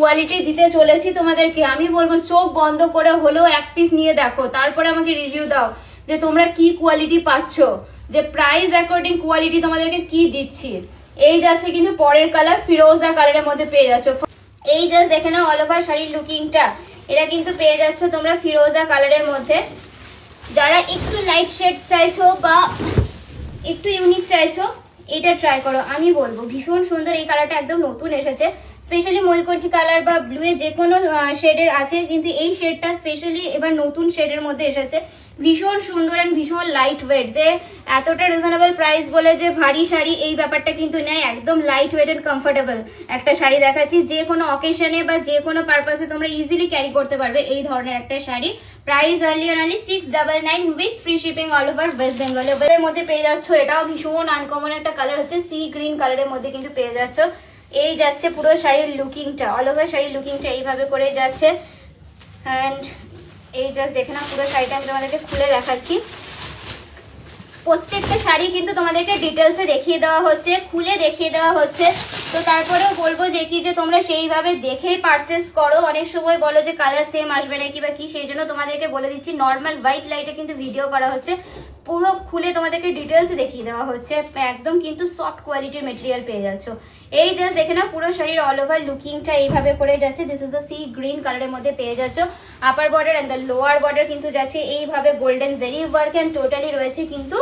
Quality দিতে চলেছি তোমাদেরকে। আমি বলবো চোখ বন্ধ করে হলেও এক পিস নিয়ে দেখো, তারপরে আমাকে রিভিউ দাও যে তোমরা কি কোয়ালিটি পাচ্ছ, যে প্রাইস অ্যাকর্ডিং কোয়ালিটি তোমাদেরকে কি দিচ্ছি। এই যাচ্ছে কিন্তু পরের কালার ফিরোজা কালারের মধ্যে পেয়ে যাচ্ছ। এই জাস্ট দেখে নাও অল ওভার শাড়ির লুকিংটা, এটা কিন্তু পেয়ে যাচ্ছ তোমরা ফিরোজা কালারের মধ্যে। যারা একটু লাইট শেড চাইছো বা একটু ইউনিক চাইছো এটা ট্রাই করো। আমি বলবো ভীষণ সুন্দর, এই কালারটা একদম নতুন এসেছে, স্পেশালি ময়ূরকণ্ঠী কালার বা ব্লু এ যে কোনো শেডের আছে, কিন্তু এই শেডটা স্পেশালি এবার নতুন শেডের মধ্যে এসেছে। ভীষণ সুন্দর অ্যান্ড ভীষণ লাইট ওয়েট, যে এতটা রিজনেবল প্রাইস বলে যে ভারী শাড়ি এই ব্যাপারটা কিন্তু নেই, একদম লাইট ওয়েট এন্ড কমফোর্টেবল একটা শাড়ি দেখাচ্ছি। যে কোনো অকেশনে বা যে কোনো পারপাসে তোমরা ইজিলি ক্যারি করতে পারবে এই ধরনের একটা sari. Price only 699 with free shipping all over West Bengal. এর মধ্যে পেয়ে যাচ্ছ, এটাও ভীষণ আনকমন একটা কালার হচ্ছে সি গ্রিন কালারের মধ্যে কিন্তু পেয়ে যাচ্ছ। এই যাচ্ছে পুরো শাড়ির লুকিংটা, অল ওভার শাড়ির লুকিংটা এইভাবে করে যাচ্ছে। অ্যান্ড এই জাস্ট দেখে না পুরো শাড়িটা আমি তোমাদেরকে খুলে দেখাচ্ছি। প্রত্যেকটা শাড়ি কিন্তু তোমাদেরকে ডিটেলসে দেখিয়ে দেওয়া হচ্ছে, খুলে দেখিয়ে দেওয়া হচ্ছে। তো তারপরেও বলবো যে কি যে তোমরা সেইভাবে দেখেই পারচেস করো। অনেক সময় বলো যে কালার সেম আসবে নাকি বা কি, সেই জন্য তোমাদেরকে বলে দিচ্ছি নর্মাল হোয়াইট লাইটে কিন্তু ভিডিও করা হচ্ছে, পুরো খুলে তোমাদেরকে ডিটেলসে দেখিয়ে দেওয়া হচ্ছে। একদম কিন্তু সফট কোয়ালিটির মেটেরিয়াল পেয়ে যাচ্ছ। এই জাস্ট দেখে না পুরো শাড়ির অল ওভার লুকিংটা এইভাবে করে যাচ্ছে। This is the sea green কালারের মধ্যে পেয়ে যাচ্ছ। Upper border and the lower border কিন্তু যাচ্ছে এইভাবে golden zari work and totally রয়েছে কিন্তু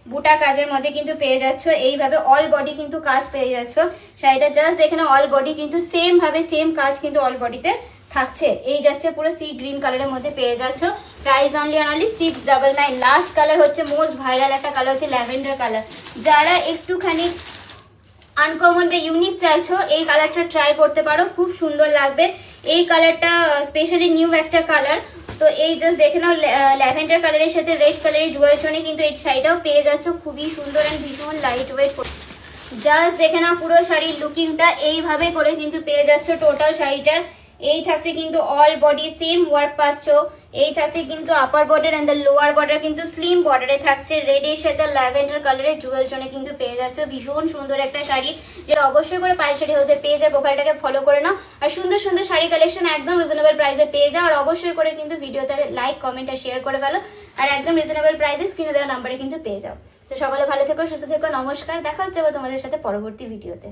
বুটা কাজের মধ্যে কিন্তু পেয়ে যাচ্ছ। এইভাবে অল বডি কিন্তু কাজ পেয়ে যাচ্ছ। শাড়িটা জাস্ট দেখে না অল বডি কিন্তু সেম ভাবে সেম কাজ কিন্তু অল বডিতে থাকছে। এই যাচ্ছে পুরো সি গ্রিন কালারের মধ্যে পেয়ে যাচ্ছ। Price only 699। লাস্ট কালার হচ্ছে মোস্ট ভাইরাল একটা কালার হচ্ছে ল্যাভেন্ডার কালার। যারা একটুখানি আনকমন বা ইউনিক চাইছো এই কালারটা ট্রাই করতে পারো, খুব সুন্দর লাগবে। এই কালারটা স্পেশালি নিউ একটা কালার। তো এই জাস্ট দেখে নাও ল্যাভেন্ডার কালারের সাথে রেড কালারের জুয়েল টোনে কিন্তু এই শাড়িটাও পেয়ে যাচ্ছ, খুবই সুন্দর এন্ড ভীষণ লাইট ওয়েট। জাস্ট দেখে নাও পুরো শাড়ির লুকিংটা এইভাবে করে কিন্তু পেয়ে যাচ্ছ টোটাল শাড়িটা। এই থাকছে কিন্তু অল বডি সেম ওয়ার্ক পাচ্ছ। এই থাকছে কিন্তু upper border and the lower border কিন্তু স্লিম বর্ডারে থাকছে। রেড এর সাথে ল্যাভেন্ডার কালারের জুয়েল টোনে কিন্তু পেয়ে যাচ্ছ। ভীষণ সুন্দর একটা শাড়ি, যেটা অবশ্যই করে পায়েল শাড়ি হাউসের পেজ আর প্রোফাইলটাকে ফলো করে নাও। আর সুন্দর সুন্দর শাড়ি কালেকশন একদম রিজনেবল প্রাইসে পেয়ে যাও। আর অবশ্যই করে কিন্তু ভিডিওতে লাইক কমেন্ট আর শেয়ার করে ফেলো। আর একদম রিজনেবল প্রাইসে স্ক্রিনে দেওয়া নাম্বারে কিন্তু পেয়ে যাও। তো সকলে ভালো থেকো, সুস্থ থেকো, নমস্কার। দেখা হচ্ছে তোমাদের সাথে পরবর্তী ভিডিওতে।